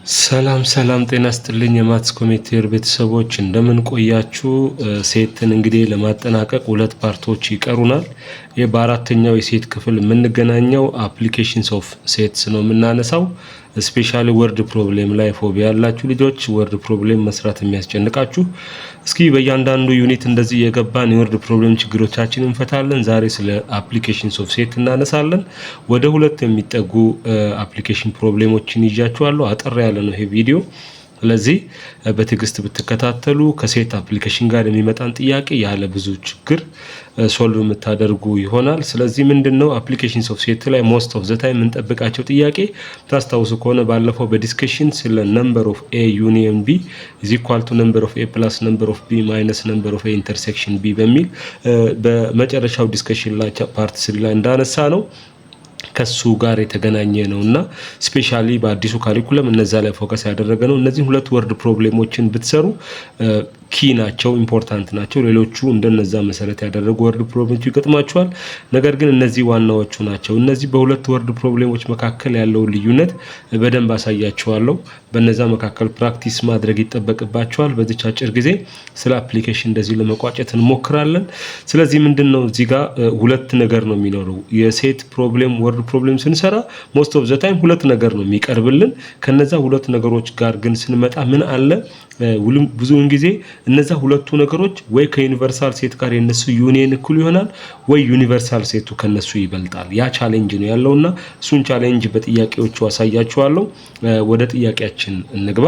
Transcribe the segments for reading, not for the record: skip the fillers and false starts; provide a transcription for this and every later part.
ሰላም ጤና ይስጥልኝ የማትስ ኮሚቴር ቤተሰቦች እንደምን ቆያችሁ? ሴትን እንግዲህ ለማጠናቀቅ ሁለት ፓርቶች ይቀሩናል። በአራተኛው የሴት ክፍል የምንገናኘው አፕሊኬሽንስ ኦፍ ሴትስ ነው የምናነሳው። ስፔሻሊ ወርድ ፕሮብሌም ላይ ፎቢያ ያላችሁ ልጆች ወርድ ፕሮብሌም መስራት የሚያስጨንቃችሁ እስኪ በእያንዳንዱ ዩኒት እንደዚህ የገባን የወርድ ፕሮብሌም ችግሮቻችንን እንፈታለን። ዛሬ ስለ አፕሊኬሽንስ ኦፍ ሴት እናነሳለን። ወደ ሁለት የሚጠጉ አፕሊኬሽን ፕሮብሌሞችን ይዣችኋለሁ። አጠር ያለ ነው ይሄ ቪዲዮ። ስለዚህ በትዕግስት ብትከታተሉ ከሴት አፕሊኬሽን ጋር የሚመጣን ጥያቄ ያለ ብዙ ችግር ሶልቭ የምታደርጉ ይሆናል። ስለዚህ ምንድነው አፕሊኬሽንስ ኦፍ ሴት ላይ ሞስት ኦፍ ዘ ታይም የምንጠብቃቸው ጥያቄ ታስታውሱ ከሆነ ባለፈው በዲስከሽን ስለ ነምበር ኦፍ ኤ ዩኒየን ቢ ኢዝ ኢኳል ቱ ነምበር ኦፍ ኤ ፕላስ ነምበር ኦፍ ቢ ማይነስ ነምበር ኦፍ ኤ ኢንተርሴክሽን ቢ በሚል በመጨረሻው ዲስከሽን ላይ ፓርት 3 ላይ እንዳነሳ ነው ከሱ ጋር የተገናኘ ነውና ስፔሻሊ በአዲሱ ካሪኩለም እነዛ ላይ ፎከስ ያደረገ ነው። እነዚህ ሁለት ወርድ ፕሮብሌሞችን ብትሰሩ ኪ ናቸው፣ ኢምፖርታንት ናቸው። ሌሎቹ እንደነዛ መሰረት ያደረጉ ወርድ ፕሮብሌሞች ይገጥማቸዋል። ነገር ግን እነዚህ ዋናዎቹ ናቸው። እነዚህ በሁለት ወርድ ፕሮብሌሞች መካከል ያለው ልዩነት በደንብ አሳያችኋለሁ። በነዛ መካከል ፕራክቲስ ማድረግ ይጠበቅባቸዋል። በዚች አጭር ጊዜ ስለ አፕሊኬሽን እንደዚህ ለመቋጨት እንሞክራለን። ስለዚህ ምንድነው እዚህ ጋር ሁለት ነገር ነው የሚኖረው። የሴት ፕሮብሌም ወርድ ፕሮብሌም ስንሰራ ሞስት ኦፍ ዘ ታይም ሁለት ነገር ነው የሚቀርብልን። ከነዛ ሁለት ነገሮች ጋር ግን ስንመጣ ምን አለ ብዙውን ጊዜ እነዛ ሁለቱ ነገሮች ወይ ከዩኒቨርሳል ሴት ጋር የነሱ ዩኒየን እኩል ይሆናል ወይ ዩኒቨርሳል ሴቱ ከነሱ ይበልጣል። ያ ቻሌንጅ ነው ያለውና እሱን ቻሌንጅ በጥያቄዎቹ አሳያችኋለሁ። ወደ ጥያቄያችን እንግባ።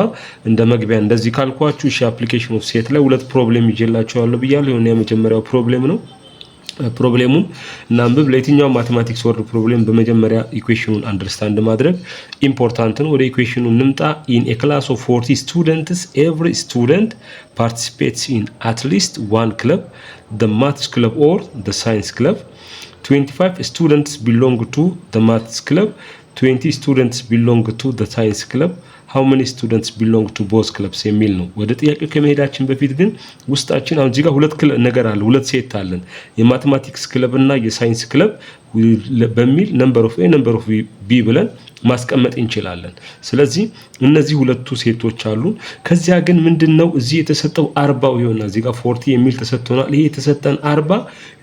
እንደ መግቢያ እንደዚህ ካልኳችሁ እሺ አፕሊኬሽን ኦፍ ሴት ላይ ሁለት ፕሮብሌም ይዤላችኋለሁ ብያለሁ። የሆነ የመጀመሪያው ፕሮብሌም ነው። ፕሮብሌሙን እናንብብ። ለየትኛው ማቴማቲክስ ወርድ ፕሮብሌም በመጀመሪያ ኢኩዌሽኑን አንደርስታንድ ማድረግ ኢምፖርታንት ነው። ወደ ኢኩዌሽኑ እንምጣ። ኢን ኤ ክላስ ኦፍ 40 students every student participates in at least one club, the maths club or the science club. 25 students belong to the maths club, 20 students belong to the science club. how many students belong to both clubs የሚል ነው። ወደ ጥያቄው ከመሄዳችን በፊት ግን ውስጣችን አሁን እዚህ ጋር ሁለት ነገር አለ፣ ሁለት ሴት አለን። የማቴማቲክስ ክለብ እና የሳይንስ ክለብ በሚል ነምበር ኦፍ ኤ ነምበር ኦፍ ቢ ብለን ማስቀመጥ እንችላለን። ስለዚህ እነዚህ ሁለቱ ሴቶች አሉ። ከዚያ ግን ምንድነው እዚህ የተሰጠው 40 ይሆና እዚህ ጋር 40 የሚል ተሰጥቶናል። ይሄ የተሰጠን 40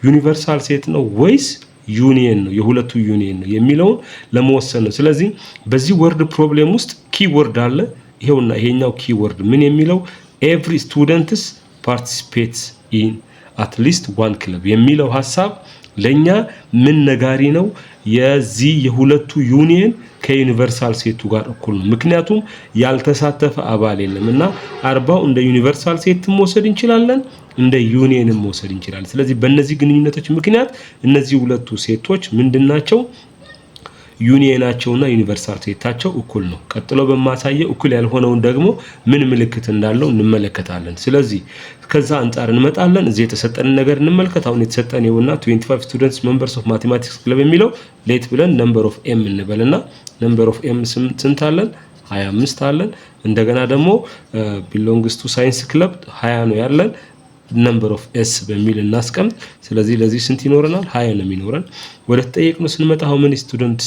ዩኒቨርሳል ሴት ነው ወይስ ዩኒየን ነው? የሁለቱ ዩኒየን ነው የሚለውን ለመወሰን ነው። ስለዚህ በዚህ ወርድ ፕሮብሌም ውስጥ ኪወርድ አለ። ይሄውና ይሄኛው ኪወርድ ምን የሚለው ኤቭሪ ስቱደንትስ ፓርቲሲፔትስ ኢን አት ሊስት ዋን ክለብ የሚለው ሐሳብ ለኛ ምን ነጋሪ ነው? የዚህ የሁለቱ ዩኒየን ከዩኒቨርሳል ሴቱ ጋር እኩል ነው። ምክንያቱም ያልተሳተፈ አባል የለምና 40 እንደ ዩኒቨርሳል ሴት መውሰድ እንችላለን፣ እንደ ዩኒየንም መውሰድ እንችላለን። ስለዚህ በእነዚህ ግንኙነቶች ምክንያት እነዚህ ሁለቱ ሴቶች ምንድናቸው? ዩኒየናቸውና ዩኒቨርሳል ሴታቸው እኩል ነው። ቀጥሎ በማሳየው እኩል ያልሆነውን ደግሞ ምን ምልክት እንዳለው እንመለከታለን። ስለዚህ ከዛ አንፃር እንመጣለን። እዚህ የተሰጠን ነገር እንመልከት። አሁን የተሰጠን ይውና 25 students members of mathematics club የሚለው ሌት ብለን number of m እንበልና number of m ስንት አለን? 25 አለን። እንደገና ደግሞ belongs to science club 20 ነው ያለን። number of s በሚል እናስቀምጥ። ስለዚህ ለዚህ ስንት ይኖረናል? 20 ነው የሚኖረን። ወደ ተጠየቅነው ስንመጣ how many students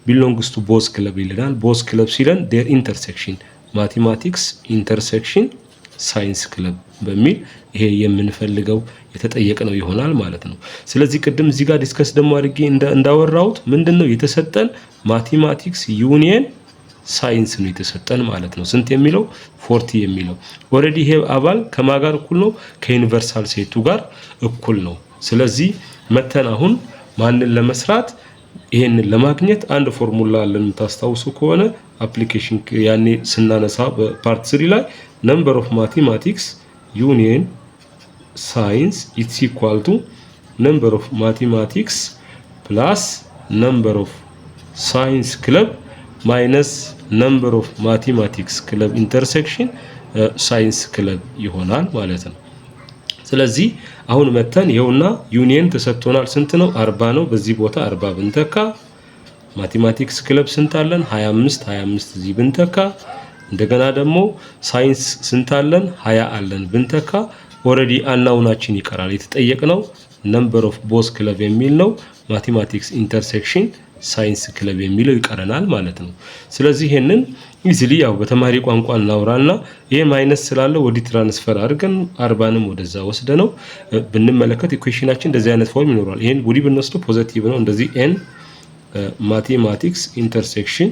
belongs to both club ይለናል። both club ሲለን their intersection mathematics intersection science club በሚል ይሄ የምንፈልገው የተጠየቀ ነው ይሆናል ማለት ነው። ስለዚህ ቅድም እዚህ ጋር ዲስከስ ደግሞ አድርጌ እንዳወራሁት ምንድነው የተሰጠን ማቴማቲክስ ዩኒየን ሳይንስ ነው የተሰጠን ማለት ነው። ስንት የሚለው 40 የሚለው ኦሬዲ ይሄ አባል ከማጋር እኩል ነው? ከዩኒቨርሳል ሴቱ ጋር እኩል ነው። ስለዚህ መተን አሁን ማንን ለመስራት ይሄንን ለማግኘት አንድ ፎርሙላ አለን። ታስታውሱ ከሆነ አፕሊኬሽን ያኔ ስናነሳ በፓርት 3 ላይ ነምበር ኦፍ ማቴማቲክስ ዩኒየን ሳይንስ ኢትስ ኢኳል ቱ ነምበር ኦፍ ማቴማቲክስ ፕላስ ነምበር ኦፍ ሳይንስ ክለብ ማይነስ ነምበር ኦፍ ማቴማቲክስ ክለብ ኢንተርሴክሽን ሳይንስ ክለብ ይሆናል ማለት ነው። ስለዚህ አሁን መተን ይኸውና ዩኒየን ተሰጥቶናል። ስንት ነው? 40 ነው። በዚህ ቦታ 40 ብንተካ ማቴማቲክስ ክለብ ስንት አለን? 25 እዚህ ብንተካ እንደገና ደግሞ ሳይንስ ስንት አለን? 20 አለን ብንተካ ኦሬዲ አናውናችን ይቀራል። የተጠየቅነው ነምበር ኦፍ ቦስ ክለብ የሚል ነው። ማቴማቲክስ ኢንተርሴክሽን ሳይንስ ክለብ የሚለው ይቀረናል ማለት ነው። ስለዚህ ይሄንን ኢዚሊ ያው በተማሪ ቋንቋ እናውራና ይሄ ማይነስ ስላለ ወዲ ትራንስፈር አድርገን 40ንም ወደዛ ወስደነው ብንመለከት ኢኩዌሽናችን እንደዚህ አይነት ፎርም ይኖራል። ይሄን ወዲ ብንወስደው ፖዚቲቭ ነው። እንደዚህ ኤን ማቴማቲክስ ኢንተርሴክሽን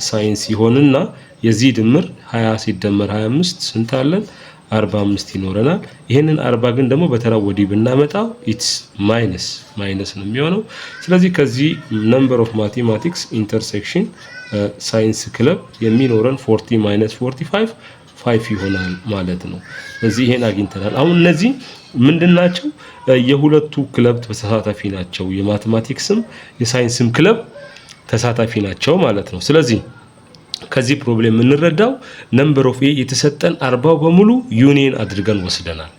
ሳይንስ ይሆንና የዚህ ድምር 20 ሲደመር 25 ስንት አለን? 45 ይኖረናል። ይሄንን 40 ግን ደግሞ በተራ ወዲህ ብናመጣ ኢትስ ማይነስ ነው የሚሆነው። ስለዚህ ከዚህ ነምበር ኦፍ ማቴማቲክስ ኢንተርሴክሽን ሳይንስ ክለብ የሚኖረን 40 - 45 5 ይሆናል ማለት ነው። ስለዚህ ይሄን አግኝተናል። አሁን እነዚህ ምንድናቸው? የሁለቱ ክለብ ተሳታፊ ናቸው። የማቴማቲክስም የሳይንስም ክለብ ተሳታፊ ናቸው ማለት ነው። ስለዚህ ከዚህ ፕሮብሌም የምንረዳው ነምበር ኦፍ ኤ የተሰጠን 40 በሙሉ ዩኒየን አድርገን ወስደናል።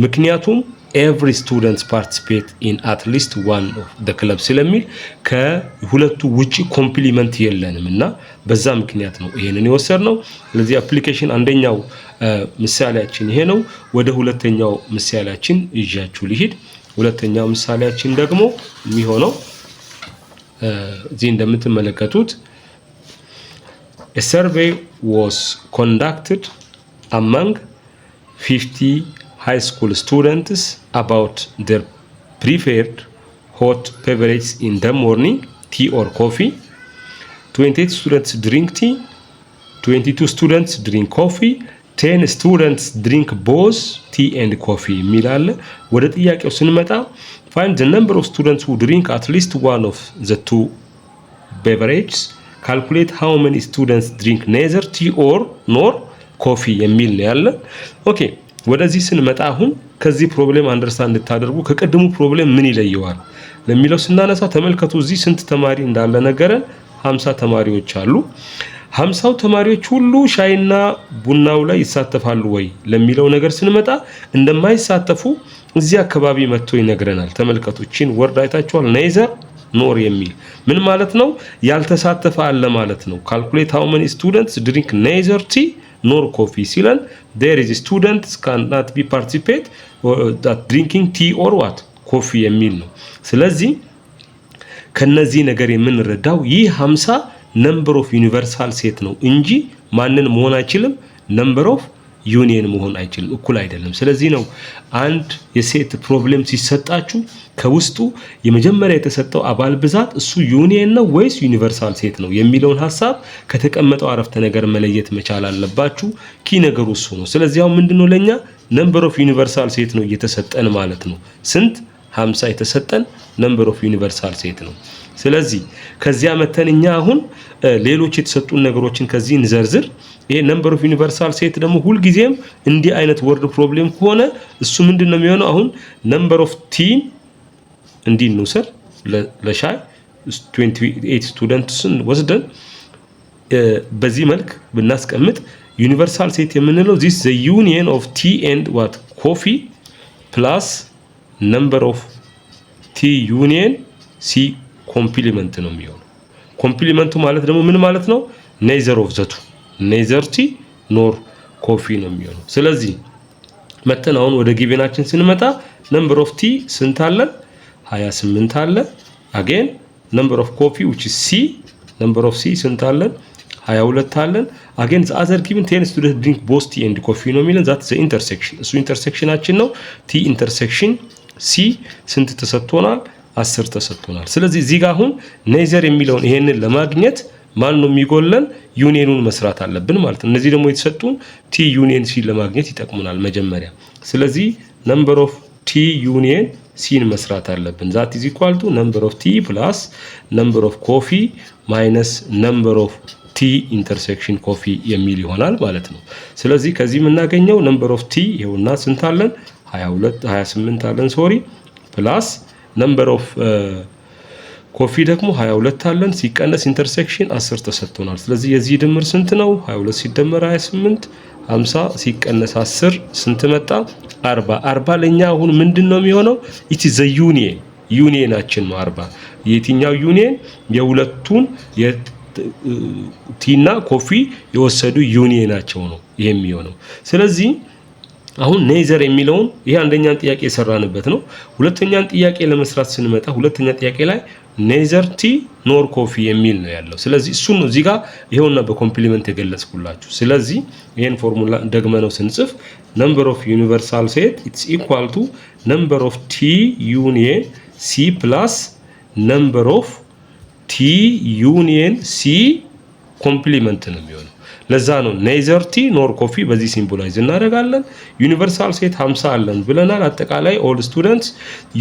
ምክንያቱም every students participate in at least one of the club ስለሚል ከሁለቱ ውጪ ኮምፕሊመንት የለንም እና በዛ ምክንያት ነው ይሄንን የወሰድነው። ስለዚህ አፕሊኬሽን አንደኛው ምሳሌያችን ይሄ ነው። ወደ ሁለተኛው ምሳሌያችን ይዣችሁ ልሂድ። ሁለተኛው ምሳሌያችን ደግሞ የሚሆነው እዚህ እንደምትመለከቱት a survey was conducted among 50 high school students about their preferred hot beverages in the morning, tea or coffee. 28 students drink tea, 22 students drink coffee, 10 students drink both tea and coffee የሚላለ ወደ ጥያቄው ስንመጣ find the number of students who drink at least one of the two beverages, calculate how many students drink neither tea or nor coffee የሚል ነው ያለ። ኦኬ ወደዚህ ስንመጣ አሁን ከዚህ ፕሮብሌም አንደርስታንድ እንድታደርጉ ከቀድሙ ፕሮብሌም ምን ይለየዋል ለሚለው ስናነሳ ተመልከቱ። እዚህ ስንት ተማሪ እንዳለ ነገረን። 50 ተማሪዎች አሉ። 50 ተማሪዎች ሁሉ ሻይና ቡናው ላይ ይሳተፋሉ ወይ ለሚለው ነገር ስንመጣ እንደማይሳተፉ እዚህ አካባቢ መጥቶ ይነግረናል። ተመልከቱ እቺን ወርድ አይታችኋል። neither ኖር የሚል ምን ማለት ነው? ያልተሳተፈ አለ ማለት ነው። calculate how many students drink neither tea nor coffee ሲለን there is students cannot be participate that drinking tea or what coffee የሚል ነው። ስለዚህ ከነዚህ ነገር የምንረዳው ይህ 50 ነምበር ኦፍ ዩኒቨርሳል ሴት ነው እንጂ ማንን መሆን አይችልም? ነምበር ኦፍ ዩኒየን መሆን አይችልም። እኩል አይደለም። ስለዚህ ነው አንድ የሴት ፕሮብሌም ሲሰጣችሁ ከውስጡ የመጀመሪያ የተሰጠው አባል ብዛት እሱ ዩኒየን ነው ወይስ ዩኒቨርሳል ሴት ነው የሚለውን ሐሳብ ከተቀመጠው አረፍተ ነገር መለየት መቻል አለባችሁ። ኪ ነገሩ እሱ ነው። ስለዚህ አሁን ምንድነው ለኛ ነምበር ኦፍ ዩኒቨርሳል ሴት ነው እየተሰጠን ማለት ነው። ስንት 50 የተሰጠን ነምበር ኦፍ ዩኒቨርሳል ሴት ነው። ስለዚህ ከዚያ መተንኛ አሁን ሌሎች የተሰጡን ነገሮችን ከዚህ እንዘርዝር። ይሄ ነምበር ኦፍ ዩኒቨርሳል ሴት ደግሞ ሁሉ ጊዜም እንዲህ አይነት ወርድ ፕሮብሌም ከሆነ እሱ ምንድነው የሚሆነው? አሁን ነምበር ኦፍ ቲ እንዲህ እንውሰድ። ለሻይ 28 ስቱደንትስን ወስደን በዚህ መልክ ብናስቀምጥ ዩኒቨርሳል ሴት የምንለው this the union of tea and what coffee plus number of tea union c ኮምፕሊመንት ነው የሚሆነው። ኮምፕሊመንቱ ማለት ደግሞ ምን ማለት ነው? neither of the two neither tea nor coffee ነው የሚሆነው። ስለዚህ መተን አሁን ወደ ጊቬናችን ስንመጣ ነምበር ኦፍ ቲ ስንት አለን? 28 አለ። again number of coffee which is c number of c ስንት አለን? 22 አለን። again the other given 10 students drink both tea and coffee ነው የሚለን that the intersection እሱ ኢንተርሴክሽናችን ነው። ቲ ኢንተርሴክሽን ሲ ስንት ተሰጥቶናል? 10 ተሰጥቶናል። ስለዚህ እዚህ ጋር አሁን ኔዘር የሚለውን ይሄንን ለማግኘት ማን ነው የሚጎለን? ዩኒየኑን መስራት አለብን ማለት ነው። እነዚህ ደግሞ የተሰጡን ቲ ዩኒየን ሲ ለማግኘት ይጠቅሙናል መጀመሪያ። ስለዚህ ነምበር ኦፍ ቲ ዩኒየን ሲን መስራት አለብን። ዛት ኢዝ ኢኳል ቱ ነምበር ኦፍ ቲ ፕላስ ነምበር ኦፍ ኮፊ ማይነስ ነምበር ኦፍ ቲ ኢንተርሴክሽን ኮፊ የሚል ይሆናል ማለት ነው። ስለዚህ ከዚህ የምናገኘው ነምበር ኦፍ ቲ ይኸውና ስንት አለን? 28 አለን ሶሪ ፕላስ ነምበር ኦፍ ኮፊ ደግሞ 22 አለን ሲቀነስ ኢንተርሴክሽን 10 ተሰጥቶናል። ስለዚህ የዚህ ድምር ስንት ነው? 22 ሲደመር 28 50 ሲቀነስ 10 ስንት መጣ? 40 ለኛ አሁን ምንድነው የሚሆነው? ኢት ኢዝ ዘ ዩኒየናችን ነው 40። የትኛው ዩኒየን? የሁለቱን ቲና ኮፊ የወሰዱ ዩኒየናቸው ነው ይሄ የሚሆነው። ስለዚህ አሁን ኔዘር የሚለውን ይሄ አንደኛን ጥያቄ የሰራንበት ነው። ሁለተኛን ጥያቄ ለመስራት ስንመጣ ሁለተኛ ጥያቄ ላይ neither tea nor coffee የሚል ነው ያለው። ስለዚህ እሱ ነው እዚህ ጋር ይሄውና በኮምፕሊመንት የገለጽኩላችሁ። ስለዚህ ይሄን ፎርሙላ ደግመነው ስንጽፍ number of universal set it's equal to number of t union c plus number of t union c ኮምፕሊመንት ነው የሚሆነው። ለዛ ነው neither tea nor coffee በዚህ ሲምቦላይዝ እናደርጋለን። ዩኒቨርሳል ሴት 50 አለን ብለናል። አጠቃላይ ኦል ስቱደንትስ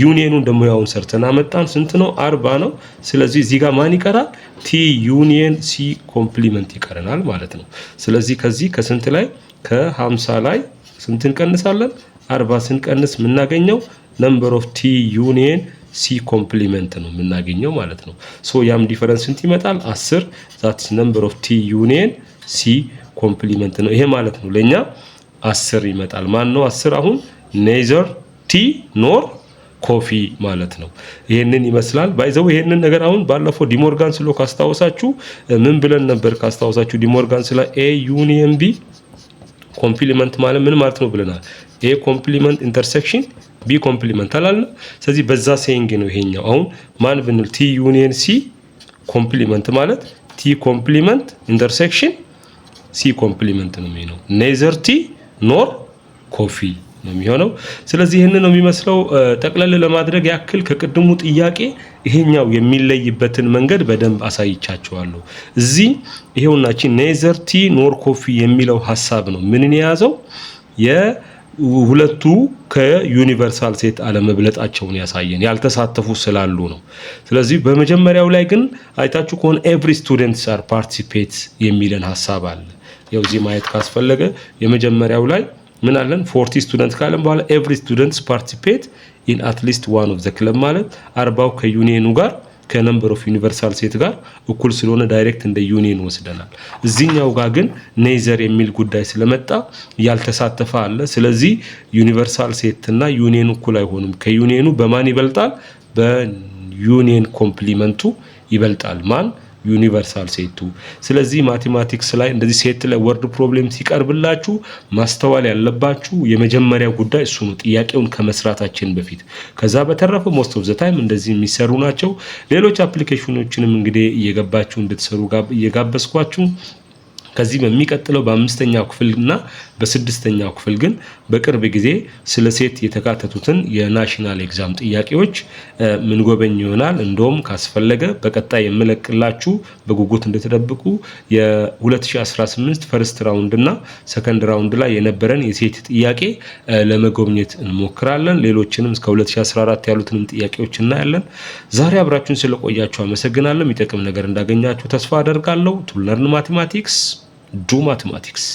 ዩኒየኑን ደግሞ ያውን ሰርተን አመጣን። ስንት ነው? 40 ነው። ስለዚህ እዚህ ጋር ማን ይቀራል? ቲ ዩኒየን ሲ ኮምፕሊመንት ይቀረናል ማለት ነው። ስለዚህ ከዚህ ከስንት ላይ ከ50 ላይ ስንት እንቀንሳለን? 40 ስንቀንስ የምናገኘው ነምበር ኦፍ ቲ ዩኒየን ሲ ኮምፕሊመንት ነው የምናገኘው ማለት ነው። ሶ ያም ዲፈረንስ ስንት ይመጣል? 10 ዛትስ ነምበር ኦፍ ቲ ዩኒየን ሲ ኮምፕሊመንት ነው። ይሄ ማለት ነው ለኛ 10 ይመጣል። ማን ነው 10? አሁን neither tea nor coffee ማለት ነው። ይሄንን ይመስላል። ባይዘው ይሄንን ነገር አሁን ባለፈው ዲሞርጋን ስሎ ካስታወሳችሁ ምን ብለን ነበር? ካስታወሳችሁ ዲሞርጋን ስለ ኤ ዩኒየን ቢ ኮምፕሊመንት ማለት ምን ማለት ነው ብለናል። ኤ ኮምፕሊመንት ኢንተርሴክሽን ቢ ኮምፕሊመንት አላልንም። ስለዚህ በዛ ሴይንግ ነው ይሄኛው። አሁን ማን ብንል ቲ ዩኒየን ሲ ኮምፕሊመንት ማለት ቲ ኮምፕሊመንት ኢንተርሴክሽን ሲ ኮምፕሊመንት ነው የሚሆነው። neither tea nor coffee ነው የሚሆነው። ስለዚህ ይሄንን ነው የሚመስለው። ጠቅለል ለማድረግ ያክል ከቅድሙ ጥያቄ ይሄኛው የሚለይበትን መንገድ በደንብ አሳይቻችኋለሁ። እዚህ ይሄውናቺ neither tea nor coffee የሚለው ሐሳብ ነው ምንን የያዘው የሁለቱ ከዩኒቨርሳል ሴት አለመብለጣቸውን ያሳየን ያልተሳተፉ ስላሉ ነው። ስለዚህ በመጀመሪያው ላይ ግን አይታችሁ ከሆነ every students are participate የሚለን ሐሳብ አለ። ያው እዚህ ማየት ካስፈለገ የመጀመሪያው ላይ ምን አለን? 40 ስቱደንት ካለን በኋላ every students participate in at least one of the club ማለት 40 ከዩኒየኑ ጋር ከነምበር ኦፍ ዩኒቨርሳል ሴት ጋር እኩል ስለሆነ ዳይሬክት እንደ ዩኒየን ወስደናል። እዚህኛው ጋር ግን neither የሚል ጉዳይ ስለመጣ ያልተሳተፈ አለ። ስለዚህ ዩኒቨርሳል ሴት እና ዩኒየን እኩል አይሆንም። ከዩኒየኑ በማን ይበልጣል? በዩኒየን ኮምፕሊመንቱ ይበልጣል። ማን? ዩኒቨርሳል ሴቱ። ስለዚህ ማቴማቲክስ ላይ እንደዚህ ሴት ላይ ወርድ ፕሮብሌም ሲቀርብላችሁ ማስተዋል ያለባችሁ የመጀመሪያው ጉዳይ እሱ ነው፣ ጥያቄውን ከመስራታችን በፊት። ከዛ በተረፈ ሞስት ኦፍ ዘ ታይም እንደዚህ የሚሰሩ ናቸው። ሌሎች አፕሊኬሽኖችንም እንግዲህ እየገባችሁ እንድትሰሩ እየጋበዝኳችሁ ከዚህ በሚቀጥለው በአምስተኛው ክፍልና በስድስተኛው ክፍል ግን በቅርብ ጊዜ ስለ ሴት የተካተቱትን የናሽናል ኤግዛም ጥያቄዎች ምን ጎበኝ ይሆናል። እንደውም ካስፈለገ በቀጣይ የምለቅላችሁ በጉጉት እንድትጠብቁ የ2018 ፈርስት ራውንድ እና ሰከንድ ራውንድ ላይ የነበረን የሴት ጥያቄ ለመጎብኘት እንሞክራለን። ሌሎችንም እስከ 2014 ያሉትንም ጥያቄዎች እናያለን። ዛሬ አብራችሁን ስለቆያችሁ አመሰግናለሁ። የሚጠቅም ነገር እንዳገኛችሁ ተስፋ አደርጋለሁ። ቱ ለርን ማቴማቲክስ ዱ ማቴማቲክስ